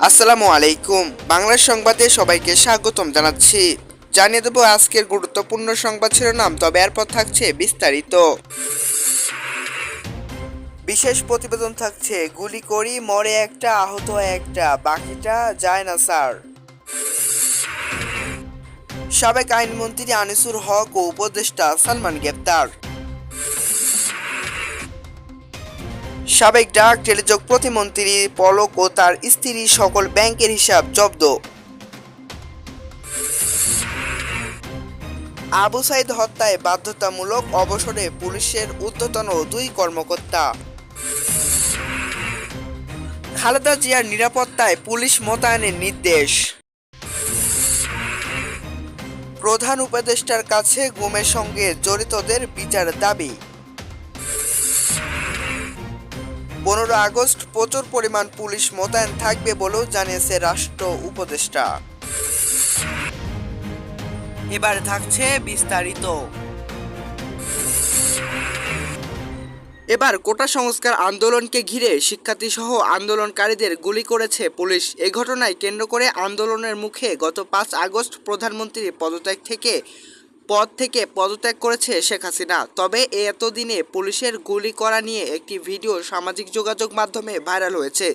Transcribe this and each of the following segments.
আসসালামু আলাইকুম। বাংলার সংবাদে সবাইকে স্বাগতম জানাচ্ছি। জানিয়ে দেব আজকের গুরুত্বপূর্ণ সংবাদ শিরোনাম, তবে এরপর থাকছে বিস্তারিত। বিশেষ প্রতিবেদন থাকছে, গুলি করি মরে একটা আহত হয় একটা, বাকিটা যায় না স্যার। সাবেক আইনমন্ত্রী আনিসুর হক ও উপদেষ্টা সালমান গ্রেপ্তার। সাবেক ডাক টেলিযোগ প্রতিমন্ত্রী পলক ও তার স্ত্রী সকল ব্যাংকের হিসাব জব্দ। আবু সাইদ হত্যায় বাধ্যতামূলক অবসরে পুলিশের ঊর্ধ্বতন দুই কর্মকর্তা। খালেদা জিয়ার নিরাপত্তায় পুলিশ মোতায়েনের নির্দেশ। প্রধান উপদেষ্টার কাছে গুমের সঙ্গে জড়িতদের বিচার দাবি। 15 আগস্ট প্রচুর পরিমাণ পুলিশ মোতায়েন থাকবে বলেও জানিয়েছে রাষ্ট্র উপদেষ্টা। এবার থাকছে বিস্তারিত। এবার কোটা সংস্কার আন্দোলনকে ঘিরে শিক্ষার্থীসহ আন্দোলনকারীদের গুলি করেছে পুলিশ। এই ঘটনায় কেন্দ্র করে আন্দোলনের মুখে গত 5 আগস্ট প্রধানমন্ত্রী পদ থেকে পদত্যাগ করেছে শেখ হাসিনা। তবে এতদিনে পুলিশের গুলি করা নিয়ে একটি ভিডিও সামাজিক যোগাযোগ মাধ্যমে ভাইরাল হয়েছে।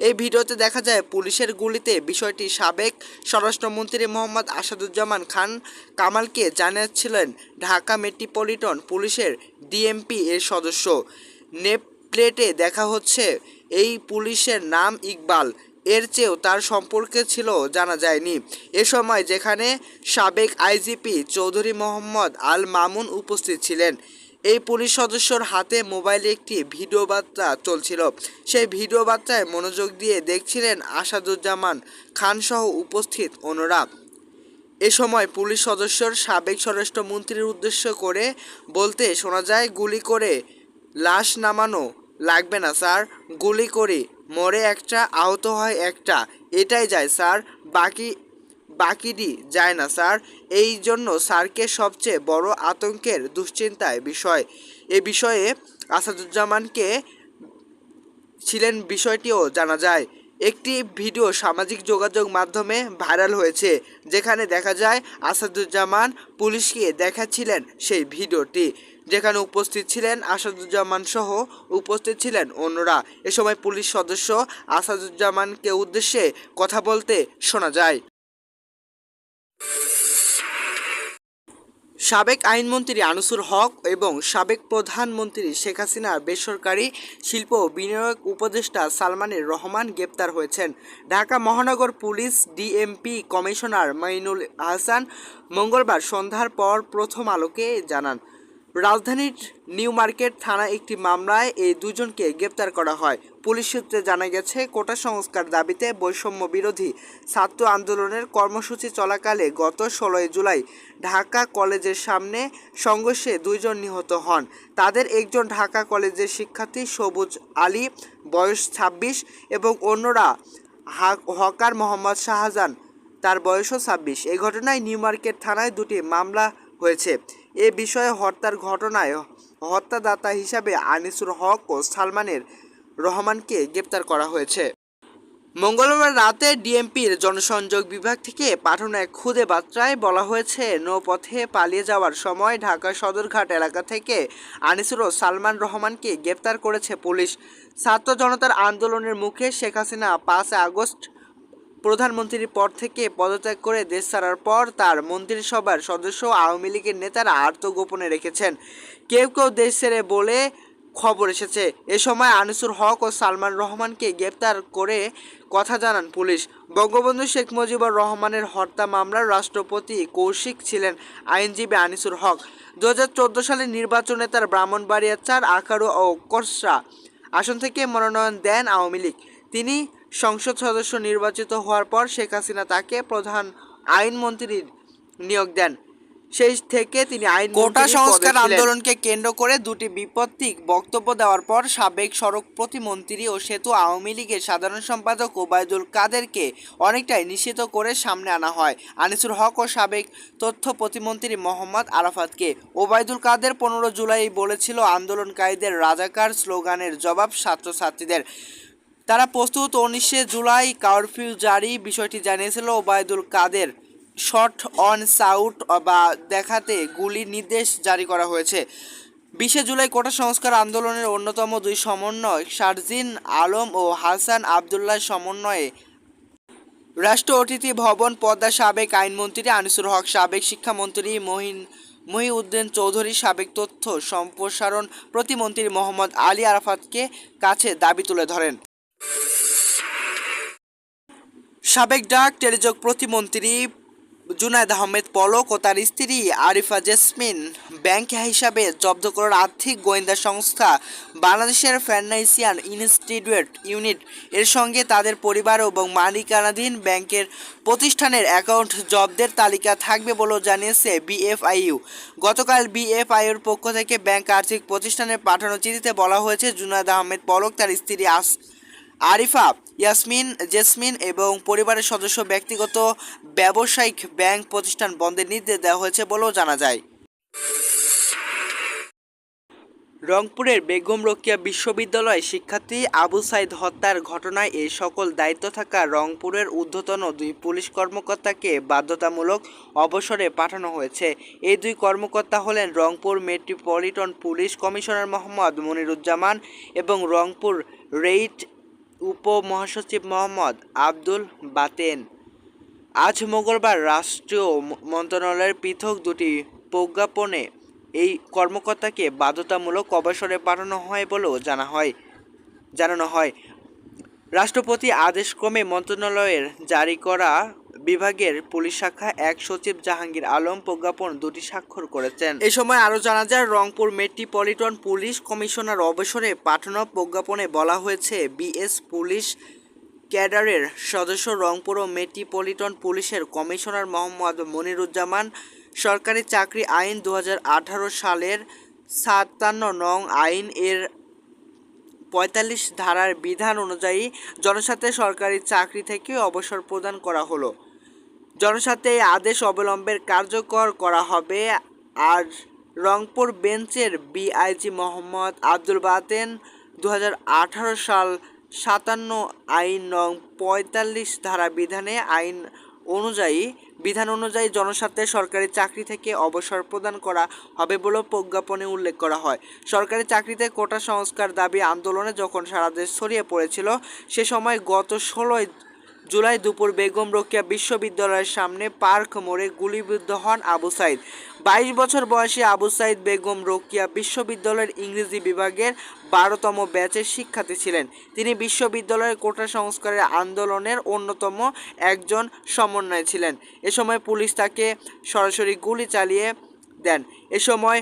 এই ভিডিওতে দেখা যায় পুলিশের গুলিতে বিষয়টি সাবেক স্বরাষ্ট্রমন্ত্রী মোহাম্মদ আসাদুজ্জামান খান কামালকে জানিয়েছিলেন ঢাকা মেট্রোপলিটন পুলিশের ডিএমপি এর সদস্য। নেপপ্লেটে দেখা হচ্ছে এই পুলিশের নাম ইকবাল, এর চেয়েও তার সম্পর্কে ছিল জানা যায়নি। এ সময় যেখানে সাবেক আইজিপি চৌধুরী মোহাম্মদ আল মামুন উপস্থিত ছিলেন, এই পুলিশ সদস্যর হাতে মোবাইলে একটি ভিডিও বার্তা চলছিল। সেই ভিডিও বার্তায় মনোযোগ দিয়ে দেখছিলেন আসাদুজ্জামান খানসহ উপস্থিত অন্যরা। এ সময় পুলিশ সদস্যর সাবেক স্বরাষ্ট্রমন্ত্রীর উদ্দেশ্য করে বলতে শোনা যায়, গুলি করে লাশ নামানো লাগবে না স্যার, গুলি করে মরে একটা আহত হয় একটা, এটাই যায় স্যার, বাকিটি যায় না স্যার। এই জন্য স্যারকে সবচেয়ে বড় আতঙ্কের দুশ্চিন্তায় এ বিষয়ে আসাদুজ্জামানকে ছিলেন বিষয়টিও জানা যায়। একটি ভিডিও সামাজিক যোগাযোগ মাধ্যমে ভাইরাল হয়েছে, যেখানে দেখা যায় আসাদুজ্জামান পুলিশকে দেখাচ্ছিলেন সেই ভিডিওটি, যেখানে উপস্থিত ছিলেন আসাদুজ্জামান সহ উপস্থিত ছিলেন অন্যরা। এ সময় পুলিশ সদস্য আসাদুজ্জামানকে উদ্দেশ্যে কথা বলতে শোনা যায়। সাবেক আইনমন্ত্রী আনিসুর হক এবং সাবেক প্রধানমন্ত্রী শেখ হাসিনার বেসরকারি শিল্প বিনিয়োগ উপদেষ্টা সালমানের রহমান গ্রেপ্তার হয়েছেন। ঢাকা মহানগর police DMP commissioner Mainul Hasan মঙ্গলবার সন্ধ্যার পর প্রথম আলোকে জানান, রাজধানীর নিউ মার্কেট থানায় একটি মামলায় এই দুজনকে গ্রেপ্তার করা হয়। পুলিশ সূত্রে জানা গেছে, কোটা সংস্কার দাবিতে বৈষম্য বিরোধী ছাত্র আন্দোলনের কর্মসূচি চলাকালে গত 16 জুলাই ঢাকা কলেজের সামনে সংঘর্ষে দুইজন নিহত হন। তাদের একজন ঢাকা কলেজের শিক্ষার্থী সবুজ আলী, বয়স 26, এবং অন্যরা হকার মোহাম্মদ শাহজাহান, তার বয়সও 26। এই ঘটনায় নিউ মার্কেট থানায় দুটি মামলা হয়েছে। এ বিষয়ে হত্যার ঘটনায় হত্যাদাতা হিসাবে আনিসুর হক ও সালমানের রহমানকে গ্রেপ্তার করা হয়েছে। মঙ্গলবার রাতে ডিএমপির জনসংযোগ বিভাগ থেকে পাঠানো এক খুদে বার্তায় বলা হয়েছে, নৌপথে পালিয়ে যাওয়ার সময় ঢাকা সদরঘাট এলাকা থেকে আনিসুর ও সালমান রহমানকে গ্রেপ্তার করেছে পুলিশ। ছাত্র জনতার আন্দোলনের মুখে শেখ হাসিনা 5 আগস্ট প্রধানমন্ত্রীর পদ থেকে পদত্যাগ করে দেশ ছাড়ার পর তার মন্ত্রিসভার সদস্য আওয়ামী লীগের নেতারা আত্মগোপনে রেখেছেন। কেউ কেউ দেশ ছেড়ে বলে খবর এসেছে। এ সময় আনিসুর হক ও সালমান রহমানকে গ্রেপ্তার করে কথা জানান পুলিশ। বঙ্গবন্ধু শেখ মুজিবুর রহমানের হত্যা মামলার রাষ্ট্রপতি কৌশিক ছিলেন আইনজীবী আনিসুর হক। 2014 সালের নির্বাচনে তার ব্রাহ্মণবাড়িয়া 4, আখাউড়া ও কোরসা আসন থেকে মনোনয়ন দেন আওয়ামী লীগ। তিনি সংসদ সদস্য নির্বাচিত হওয়ার পর শেখ হাসিনা তাকে প্রধান আইনমন্ত্রীর নিয়োগ দেন। সেই থেকে তিনি কোটা সংস্কার আন্দোলনকে কেন্দ্র করে দুটি বিপত্তিক বক্তব্য দেওয়ার পর সাবেক সড়ক প্রতিমন্ত্রী ও সেতু আওয়ামী লীগের সাধারণ সম্পাদক ওবায়দুল কাদেরকে অনেকটাই নিষিদ্ধ করে সামনে আনা হয় আনিসুর হক ও সাবেক তথ্য প্রতিমন্ত্রী মোহাম্মদ আরাফাতকে। ওবায়দুল কাদের 15 জুলাই বলেছিল, আন্দোলনকারীদের রাজাকার স্লোগানের জবাব ছাত্রছাত্রীদের। তারা প্রস্তুত 19 জুলাই কারফিউ জারি বিষয়টি জানিয়েছিল ওবায়দুল কাদের। শট অন সাউট বা দেখাতে গুলির নির্দেশ জারি করা হয়েছে। 20 জুলাই কোটা সংস্কার আন্দোলনের অন্যতম দুই সমন্বয়ক শারজিন আলম ও হাসান আবদুল্লাহ সমন্বয়ে রাষ্ট্র অতিথি ভবন পদ্মা সাবেক আইনমন্ত্রী আনিসুর হক, সাবেক শিক্ষামন্ত্রী মহিউদ্দিন চৌধুরী, সাবেক তথ্য সম্প্রসারণ প্রতিমন্ত্রী মোহাম্মদ আলী আরাফাতকে কাছে দাবি তুলে ধরেন। সাবেক ডাক টেলিযোগ প্রতিমন্ত্রী জুনায়েদ আহমেদ পলক ও তার স্ত্রী আরিফা জেসমিন ব্যাংক হিসাবে জব্দ করার আর্থিক গোয়েন্দা সংস্থা বাংলাদেশের ফাইন্যান্সিয়াল ইনস্টিটিউট ইউনিট এর সঙ্গে তাদের পরিবার এবং মালিকানাধীন ব্যাংকের প্রতিষ্ঠানের অ্যাকাউন্ট জব্দের তালিকা থাকবে বলেও জানিয়েছে বিএফআইইউ। গতকাল বিএফআইইউর পক্ষ থেকে ব্যাংক আর্থিক প্রতিষ্ঠানের পাঠানো চিঠিতে বলা হয়েছে, জুনায়েদ আহমেদ পলক, তার স্ত্রী আরিফা জেসমিন এবং পরিবারের সদস্য ব্যক্তিগত ব্যবসায়িক ব্যাংক প্রতিষ্ঠান বন্ধের নির্দেশ দেওয়া হয়েছে বলেও জানা যায়। রংপুরের বেগম রোকেয়া বিশ্ববিদ্যালয় শিক্ষার্থী আবু সাইদ হত্যার ঘটনায় এই সকল দায়িত্ব থাকা রংপুরের ঊর্ধ্বতন দুই পুলিশ কর্মকর্তাকে বাধ্যতামূলক অবসরে পাঠানো হয়েছে। এই দুই কর্মকর্তা হলেন Rangpur metropolitan police commissioner Mohammad Moniruzzaman এবং রংপুর রেইড উপমহাসচিব মোহাম্মদ আব্দুল বাতেন। আজ মঙ্গলবার রাষ্ট্রীয় মন্ত্রণালয়ের পৃথক দুটি প্রজ্ঞাপনে এই কর্মকর্তাকে বাধ্যতামূলক অবসরে পাঠানো হয় বলেও জানানো হয়। রাষ্ট্রপতি আদেশক্রমে মন্ত্রণালয়ের জারি করা বিভাগের পুলিশ শাখা এক সচিব জাহাঙ্গীর আলম প্রজ্ঞাপন দুটি স্বাক্ষর করেছেন। এ সময় আরও জানা যায়, রংপুর মেট্রোপলিটন পুলিশ কমিশনার অবসরে পাঠানো প্রজ্ঞাপনে বলা হয়েছে, বিএস পুলিশ ক্যাডারের সদস্য রংপুর ও মেট্রোপলিটন পুলিশের কমিশনার মোহাম্মদ মনিরুজ্জামান সরকারি চাকরি আইন 2018 সালের 57 নং আইন এর 45 ধারার বিধান অনুযায়ী জনস্বার্থে সরকারি চাকরি থেকে অবসর প্রদান করা হলো। জনস্বার্থে এই আদেশ অবলম্বনে কার্যকর করা হবে। আর রংপুর বেঞ্চের বিআইজি মোহাম্মদ আব্দুল বাতেন 2018 সাল 57 আইন নং 45 ধারা বিধান অনুযায়ী জনস্বার্থে সরকারি চাকরি থেকে অবসর প্রদান করা হবে বলে প্রজ্ঞাপনে উল্লেখ করা হয়। সরকারি চাকরিতে কোটা সংস্কার দাবি আন্দোলনে যখন সারা দেশ ছড়িয়ে পড়েছিল, সে সময় গত 16 জুলাই দুপুর বেগম রোকেয়া বিশ্ববিদ্যালয়ের সামনে পার্ক মোড়ে গুলিবিদ্ধ হন আবু সাইদ। 22 বছর বয়সী আবু সাইদ বেগম রোকেয়া বিশ্ববিদ্যালয়ের ইংরেজি বিভাগের 12তম ব্যাচের শিক্ষার্থী ছিলেন। তিনি বিশ্ববিদ্যালয়ের কোটা সংস্কারের আন্দোলনের অন্যতম একজন সমন্বয়ক ছিলেন। এ সময় পুলিশ তাকে সরাসরি গুলি চালিয়ে দেন। এ সময়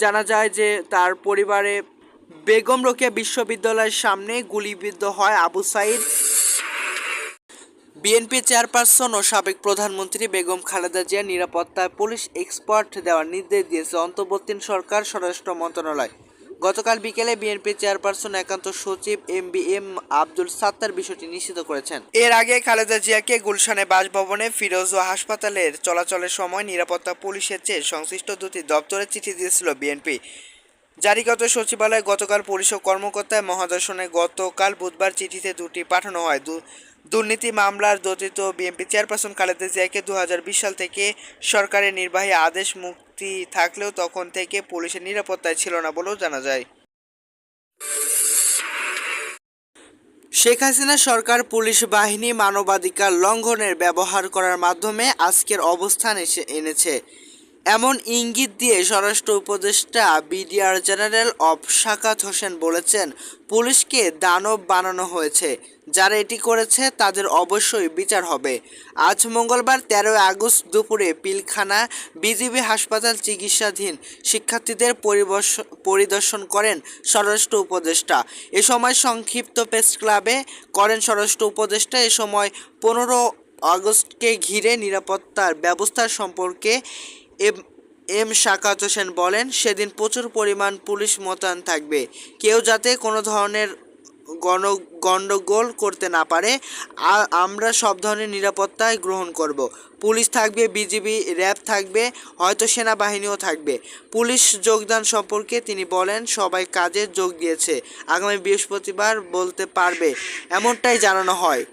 জানা যায় যে তার পরিবারে বেগম রোকেয়া বিশ্ববিদ্যালয়ের সামনে গুলিবিদ্ধ হয় আবু সাইদ। বিএনপি চেয়ারপারসন ও সাবেক প্রধানমন্ত্রী বেগম খালেদা জিয়ার নিরাপত্তায় পুলিশ এক্সপার্ট দেওয়ার নির্দেশ দিয়েছে অন্তর্বর্তীকালীন সরকার স্বরাষ্ট্র মন্ত্রণালয়। গতকাল বিকেলে বিএনপি চেয়ারপারসন একান্ত সচিব এম আব্দুল সাত্তার বিষয়টি নিশ্চিত করেছেন। এর আগে খালেদা জিয়াকে গুলশানে বাসভবনে, ফিরোজ ও হাসপাতালের চলাচলের সময় নিরাপত্তা পুলিশের চেয়ে সংশ্লিষ্ট দুটি দপ্তরে চিঠি দিয়েছিল বিএনপি। জারিগত সচিবালয়ে গতকাল পুলিশ ও কর্মকর্তা মহাদর্শনে গতকাল বুধবার চিঠিতে দুটি পাঠানো হয়। দুর্নীতি মামলার দোষিত বিএনপি চেয়ারপারসন খালেদা জিয়াকে 2020 সাল থেকে সরকারের নির্বাহী আদেশ মুক্তি থাকলেও তখন থেকে পুলিশের নিরাপত্তায় ছিল না বলেও জানা যায়। শেখ হাসিনা সরকার পুলিশ বাহিনী মানবাধিকার লঙ্ঘনের ব্যবহার করার মাধ্যমে আজকের অবস্থান এনেছে এমন ইঙ্গিত দিয়ে স্বরাষ্ট্র উপদেষ্টা brigadier general of Sakhawat Hossain বলেছেন, পুলিশকে দানব বানানো হয়েছে, যারা এটি করেছে তাদের অবশ্যই বিচার হবে। আজ মঙ্গলবার 13 আগস্ট দুপুরে পিলখানা বিজিবি হাসপাতাল চিকিৎসাধীন শিক্ষার্থীদের পরিদর্শন করেন স্বরাষ্ট্র উপদেষ্টা। এ সময় সংক্ষিপ্ত প্রেস ক্লাবে করেন স্বরাষ্ট্র উপদেষ্টা। এ সময় 15 আগস্টকে ঘিরে নিরাপত্তার ব্যবস্থা সম্পর্কে এম সাখাওয়াত হোসেন বলেন, সেদিন প্রচুর পরিমাণ পুলিশ মোতায়েন থাকবে, কেউ যাতে কোনো ধরনের গণ্ডগোল করতে না পারে আমরা সব ধরনের নিরাপত্তাই গ্রহণ করব। পুলিশ থাকবে, বিজিবি, র্যাব থাকবে, হয়তো সেনাবাহিনীও থাকবে। পুলিশ যোগদান সম্পর্কে তিনি বলেন, সবাই কাজে যোগ দিয়েছে, আগামী বৃহস্পতিবার বলতে পারবে, এমনটাই জানানো হয়।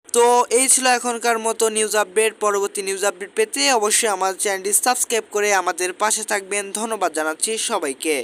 তো এই ছিল এখনকার মতো নিউজ আপডেট। পরবর্তী নিউজ আপডেট পেতে অবশ্যই আমার চ্যানেলটি সাবস্ক্রাইব করে আমাদের পাশে থাকবেন। ধন্যবাদ জানাচ্ছি সবাইকে।